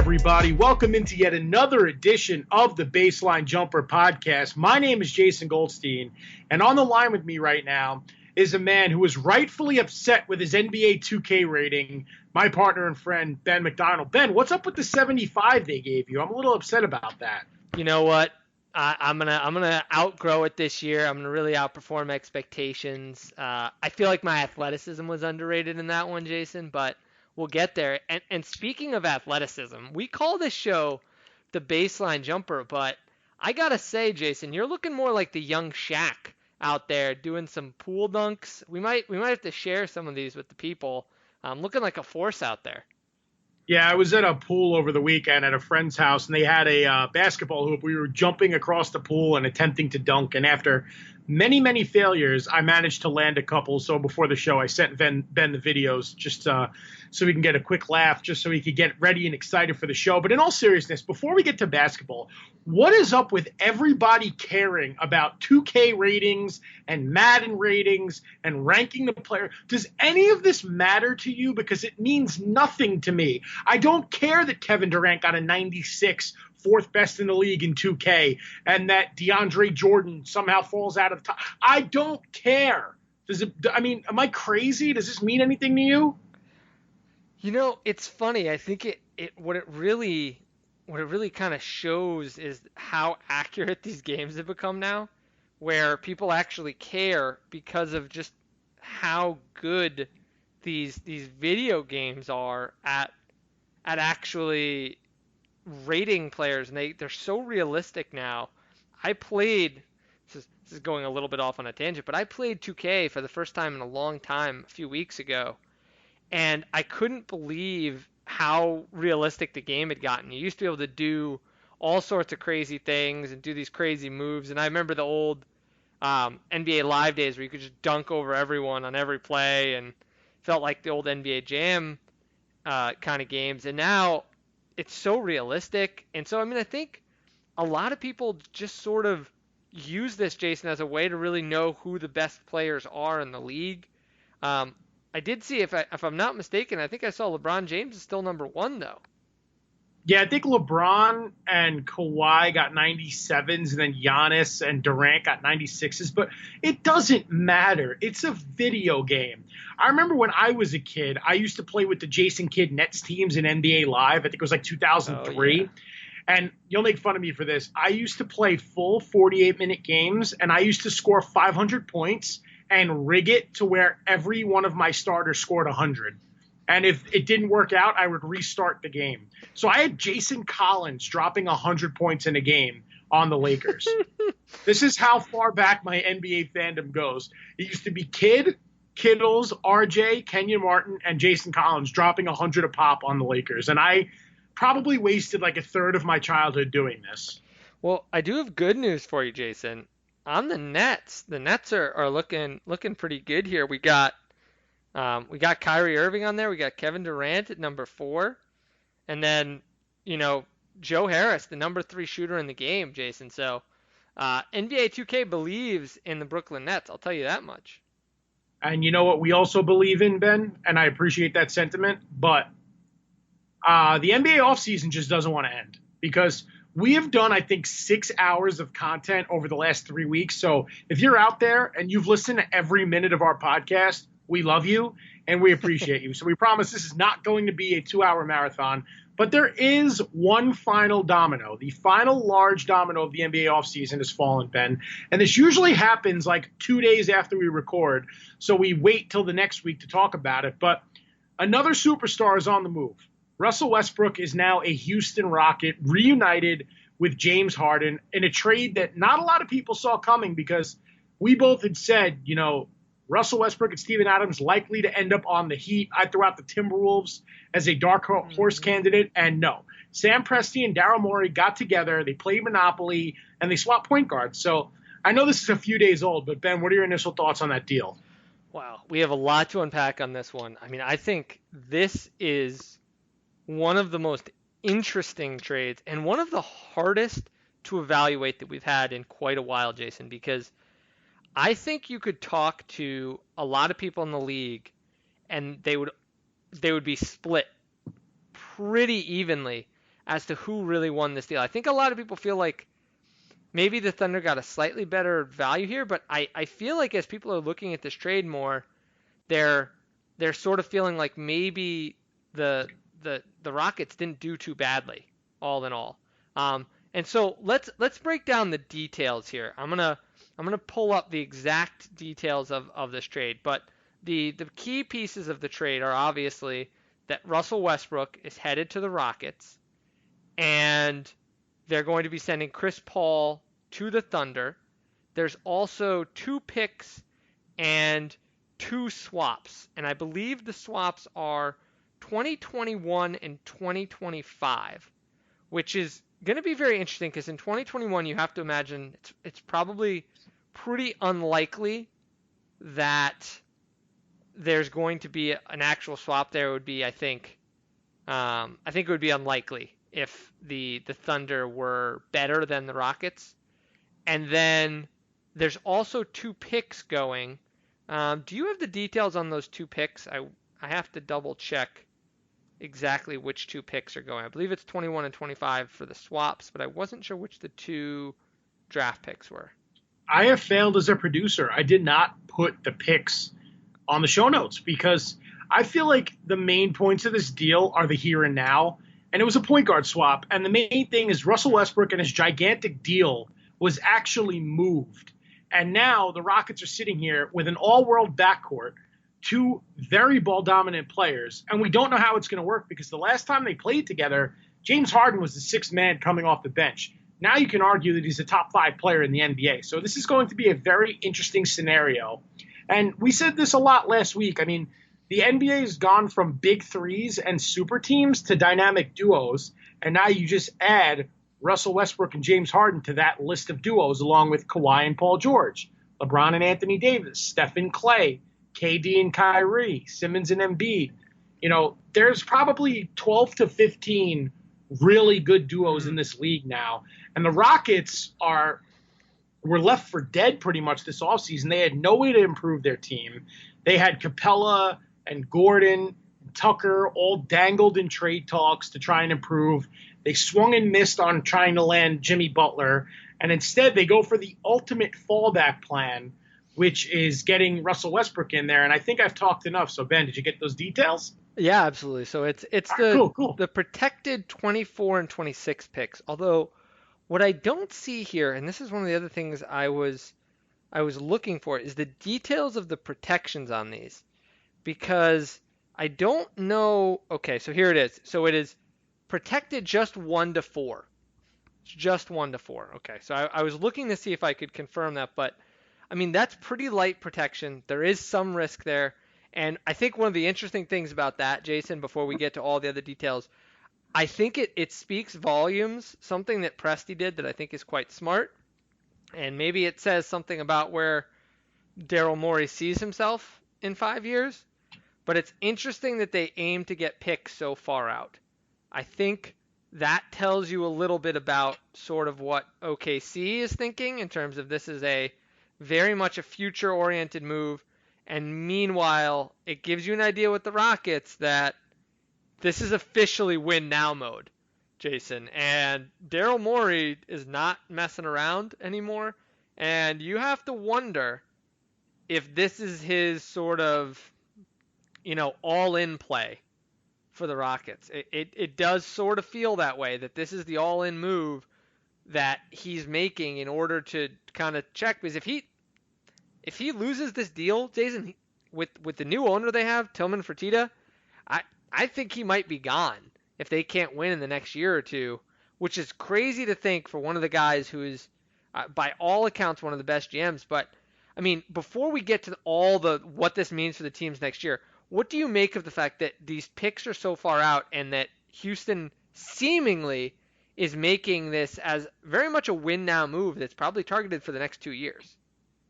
everybody? Welcome into yet another edition of the Baseline Jumper podcast. My name is Jason Goldstein, and on the line with me right now is a man who is rightfully upset with his NBA 2K rating, my partner and friend, Ben McDonald. Ben, what's up with the 75 they gave you? I'm a little upset about that. You know what? I'm gonna outgrow it this year. I'm gonna really outperform expectations. I feel like my athleticism was underrated in that one, Jason, but we'll get there. And speaking of athleticism, we call this show the Baseline Jumper, but I gotta say, Jason, you're looking more like the young Shaq out there doing some pool dunks. We might have to share some of these with the people. Looking like a force out there. Yeah, I was at a pool over the weekend at a friend's house, and they had a basketball hoop. We were jumping across the pool and attempting to dunk, and after many, many failures, I managed to land a couple. So before the show, I sent Ben the videos just so we can get a quick laugh, just so he could get ready and excited for the show. But in all seriousness, before we get to basketball, what is up with everybody caring about 2K ratings and Madden ratings and ranking the player? Does any of this matter to you? Because it means nothing to me. I don't care that Kevin Durant got a 96, fourth best in the league in 2K, and that DeAndre Jordan somehow falls out of the top. I don't care. Am I crazy? Does this mean anything to you? You know, it's funny. I think what it really kind of shows is how accurate these games have become now, where people actually care because of just how good these video games are at actually rating players, and they're so realistic now. This is going a little bit off on a tangent, but I played 2K for the first time in a long time a few weeks ago, and I couldn't believe how realistic the game had gotten. You used to be able to do all sorts of crazy things and do these crazy moves, and I remember the old NBA Live days where you could just dunk over everyone on every play, and felt like the old NBA Jam kind of games. And now it's so realistic. And so, I think a lot of people just sort of use this, Jason, as a way to really know who the best players are in the league. I did see, if I'm not mistaken, I think I saw LeBron James is still number one, though. Yeah, I think LeBron and Kawhi got 97s, and then Giannis and Durant got 96s, but it doesn't matter. It's a video game. I remember when I was a kid, I used to play with the Jason Kidd Nets teams in NBA Live. I think it was like 2003. Oh, yeah. And you'll make fun of me for this. I used to play full 48-minute games, and I used to score 500 points and rig it to where every one of my starters scored 100. And if it didn't work out, I would restart the game. So I had Jason Collins dropping 100 points in a game on the Lakers. This is how far back my NBA fandom goes. It used to be Kidd, Kittles, RJ, Kenyon Martin, and Jason Collins dropping 100 a pop on the Lakers. And I probably wasted like a third of my childhood doing this. Well, I do have good news for you, Jason. On the Nets are looking pretty good here. We got Kyrie Irving on there. We got Kevin Durant at number 4. And then, Joe Harris, the number 3 shooter in the game, Jason. So NBA 2K believes in the Brooklyn Nets. I'll tell you that much. And you know what we also believe in, Ben? And I appreciate that sentiment. But the NBA offseason just doesn't want to end, because we have done, I think, 6 hours of content over the last 3 weeks. So if you're out there and you've listened to every minute of our podcast, we love you and we appreciate you. So we promise this is not going to be a 2-hour marathon, but there is one final domino. The final large domino of the NBA offseason has fallen, Ben. And this usually happens like 2 days after we record. So we wait till the next week to talk about it. But another superstar is on the move. Russell Westbrook is now a Houston Rocket, reunited with James Harden in a trade that not a lot of people saw coming, because we both had said, Russell Westbrook and Steven Adams likely to end up on the Heat. I threw out the Timberwolves as a dark horse candidate, and no. Sam Presti and Daryl Morey got together, they played Monopoly, and they swapped point guards. So I know this is a few days old, but Ben, what are your initial thoughts on that deal? Wow, we have a lot to unpack on this one. I think this is one of the most interesting trades and one of the hardest to evaluate that we've had in quite a while, Jason, because I think you could talk to a lot of people in the league and they would be split pretty evenly as to who really won this deal. I think a lot of people feel like maybe the Thunder got a slightly better value here, but I feel like as people are looking at this trade more, they're sort of feeling like maybe the Rockets didn't do too badly, all in all. And so let's break down the details here. I'm gonna pull up the exact details of this trade, but the key pieces of the trade are obviously that Russell Westbrook is headed to the Rockets, and they're going to be sending Chris Paul to the Thunder. There's also 2 picks and 2 swaps, and I believe the swaps are 2021 and 2025, which is going to be very interesting because in 2021 you have to imagine it's probably pretty unlikely that there's going to be an actual swap there. It would be, I think it would be unlikely if the Thunder were better than the Rockets. And then there's also 2 picks going. Do you have the details on those 2 picks? I have to double check exactly which 2 picks are going. I believe it's 21 and 25 for the swaps, but I wasn't sure which the 2 draft picks were. I have failed as a producer. I did not put the picks on the show notes because I feel like the main points of this deal are the here and now, and it was a point guard swap. And the main thing is Russell Westbrook and his gigantic deal was actually moved. And now the Rockets are sitting here with an all-world backcourt, 2 very ball-dominant players, and we don't know how it's going to work because the last time they played together, James Harden was the 6th man coming off the bench. Now you can argue that he's a top 5 player in the NBA. So this is going to be a very interesting scenario. And we said this a lot last week. I mean, the NBA has gone from big threes and super teams to dynamic duos, and now you just add Russell Westbrook and James Harden to that list of duos along with Kawhi and Paul George, LeBron and Anthony Davis, Steph and Clay, KD and Kyrie, Simmons and Embiid. You know, there's probably 12 to 15 really good duos in this league now. And the Rockets were left for dead pretty much this offseason. They had no way to improve their team. They had Capella and Gordon and Tucker all dangled in trade talks to try and improve. They swung and missed on trying to land Jimmy Butler. And instead they go for the ultimate fallback plan, which is getting Russell Westbrook in there. And I think I've talked enough. So, Ben, did you get those details? Yeah, absolutely. So it's the protected 24 and 26 picks. Although what I don't see here, and this is one of the other things I was looking for, is the details of the protections on these. Because I don't know. Okay, so here it is. So it is protected just 1 to 4. It's just 1 to 4. Okay, so I was looking to see if I could confirm that, but I mean, that's pretty light protection. There is some risk there. And I think one of the interesting things about that, Jason, before we get to all the other details, I think it speaks volumes, something that Presti did that I think is quite smart. And maybe it says something about where Daryl Morey sees himself in 5 years. But it's interesting that they aim to get picks so far out. I think that tells you a little bit about sort of what OKC is thinking in terms of this is a very much a future-oriented move. And meanwhile, it gives you an idea with the Rockets that this is officially win-now mode, Jason. And Daryl Morey is not messing around anymore. And you have to wonder if this is his sort of, all-in play for the Rockets. It does sort of feel that way, that this is the all-in move that he's making in order to kind of check. Because if he loses this deal, Jason, with the new owner they have, Tillman Fertitta, I think he might be gone if they can't win in the next year or two, which is crazy to think for one of the guys who is, by all accounts, one of the best GMs. But, I mean, before we get to what this means for the teams next year, what do you make of the fact that these picks are so far out and that Houston seemingly is making this as very much a win-now move that's probably targeted for the next 2 years?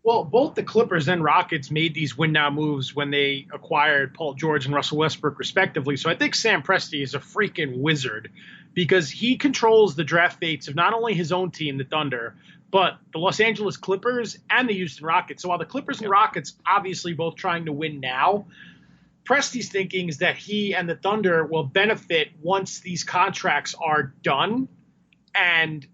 Well, both the Clippers and Rockets made these win-now moves when they acquired Paul George and Russell Westbrook, respectively. So I think Sam Presti is a freaking wizard because he controls the draft fates of not only his own team, the Thunder, but the Los Angeles Clippers and the Houston Rockets. So while the Clippers and Rockets obviously both trying to win now, Presti's thinking is that he and the Thunder will benefit once these contracts are done, and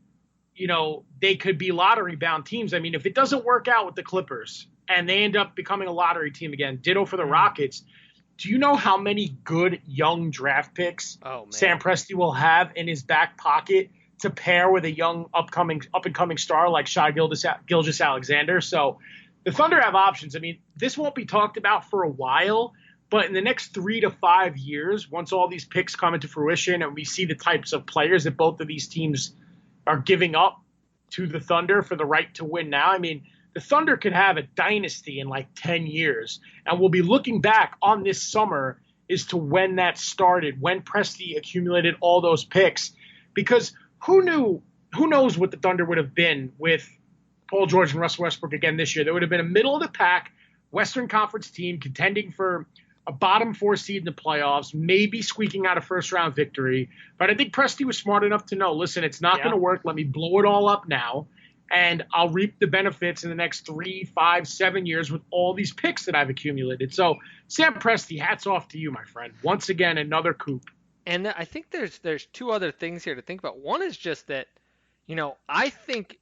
they could be lottery bound teams. I mean, if it doesn't work out with the Clippers and they end up becoming a lottery team again, ditto for the Rockets. Do you know how many good young draft picks Sam Presti will have in his back pocket to pair with a young up and coming star like Shai Gilgeous-Alexander? So the Thunder have options. I mean, this won't be talked about for a while, but in the next 3 to 5 years, once all these picks come into fruition and we see the types of players that both of these teams are giving up to the Thunder for the right to win now, I mean, the Thunder could have a dynasty in like 10 years. And we'll be looking back on this summer as to when that started, when Presti accumulated all those picks. Because who knows what the Thunder would have been with Paul George and Russell Westbrook again this year. There would have been a middle-of-the-pack Western Conference team contending for a bottom 4 seed in the playoffs, maybe squeaking out a first-round victory. But I think Presti was smart enough to know, listen, it's not going to work. Let me blow it all up now, and I'll reap the benefits in the next 3, 5, 7 years with all these picks that I've accumulated. So, Sam Presti, hats off to you, my friend. Once again, another coup. And I think there's 2 other things here to think about. One is just that, I think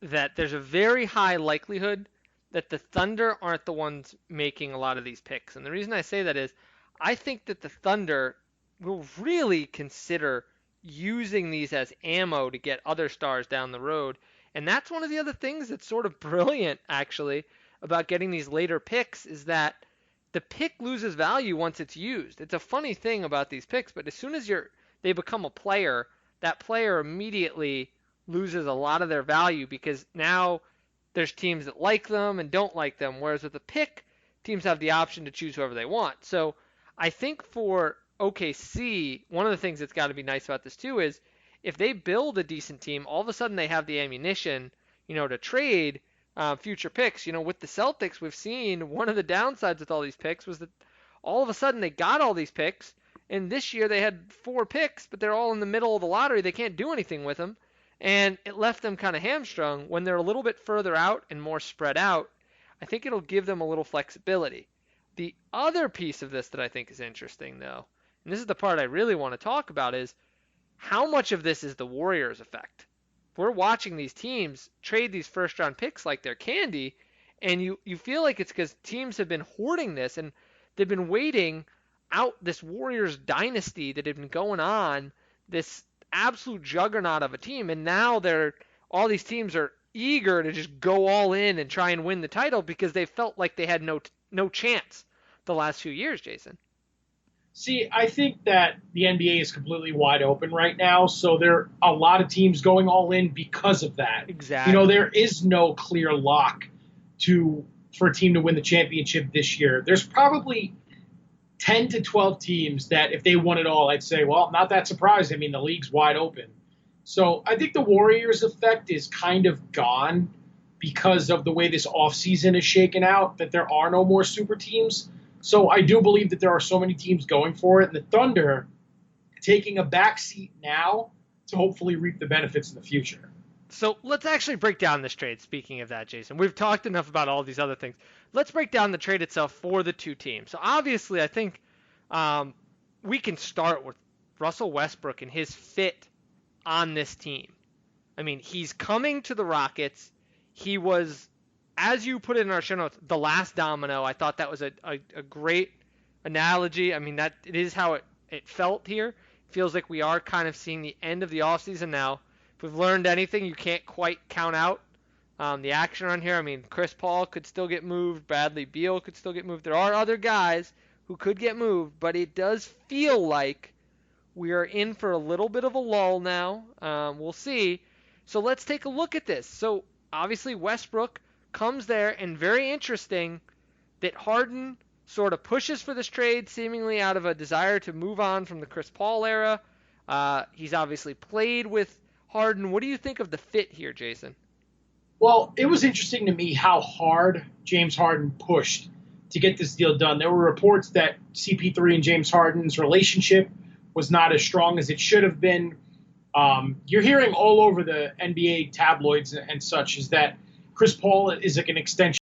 that there's a very high likelihood that the Thunder aren't the ones making a lot of these picks. And the reason I say that is I think that the Thunder will really consider using these as ammo to get other stars down the road. And that's one of the other things that's sort of brilliant, actually, about getting these later picks is that the pick loses value once it's used. It's a funny thing about these picks, but as soon as they become a player, that player immediately loses a lot of their value because now there's teams that like them and don't like them, whereas with a pick, teams have the option to choose whoever they want. So I think for OKC, one of the things that's got to be nice about this too is if they build a decent team, all of a sudden they have the ammunition, to trade future picks. With the Celtics, we've seen one of the downsides with all these picks was that all of a sudden they got all these picks, and this year they had 4 picks, but they're all in the middle of the lottery. They can't do anything with them. And it left them kind of hamstrung. When they're a little bit further out and more spread out, I think it'll give them a little flexibility. The other piece of this that I think is interesting, though, and this is the part I really want to talk about, is how much of this is the Warriors effect. We're watching these teams trade these first-round picks like they're candy, and you feel like it's because teams have been hoarding this, and they've been waiting out this Warriors dynasty that had been going on, this absolute juggernaut of a team, and now all these teams are eager to just go all in and try and win the title because they felt like they had no chance the last few years, Jason. See, I think that the NBA is completely wide open right now, so there are a lot of teams going all in because of that. Exactly. There is no clear lock for a team to win the championship this year. There's probably 10 to 12 teams that if they won it all, I'd say, well, not that surprised. I mean, the league's wide open. So I think the Warriors effect is kind of gone because of the way this offseason is shaken out, that there are no more super teams. So I do believe that there are so many teams going for it, and the Thunder taking a back seat now to hopefully reap the benefits in the future. So let's actually break down this trade. Speaking of that, Jason, we've talked enough about all these other things. Let's break down the trade itself for the 2 teams. So obviously, I think we can start with Russell Westbrook and his fit on this team. I mean, he's coming to the Rockets. He was, as you put it in our show notes, the last domino. I thought that was a great analogy. I mean, that it is how it felt here. It feels like we are kind of seeing the end of the offseason now. If we've learned anything, you can't quite count out the action on here. I mean, Chris Paul could still get moved. Bradley Beal could still get moved. There are other guys who could get moved, but it does feel like we are in for a little bit of a lull now. We'll see. So let's take a look at this. So obviously Westbrook comes there, and very interesting that Harden sort of pushes for this trade seemingly out of a desire to move on from the Chris Paul era. He's obviously played with Harden. What do you think of the fit here, Jason? Well, it was interesting to me how hard James Harden pushed to get this deal done. There were reports that CP3 and James Harden's relationship was not as strong as it should have been. You're hearing all over the NBA tabloids and such is that Chris Paul is like an extension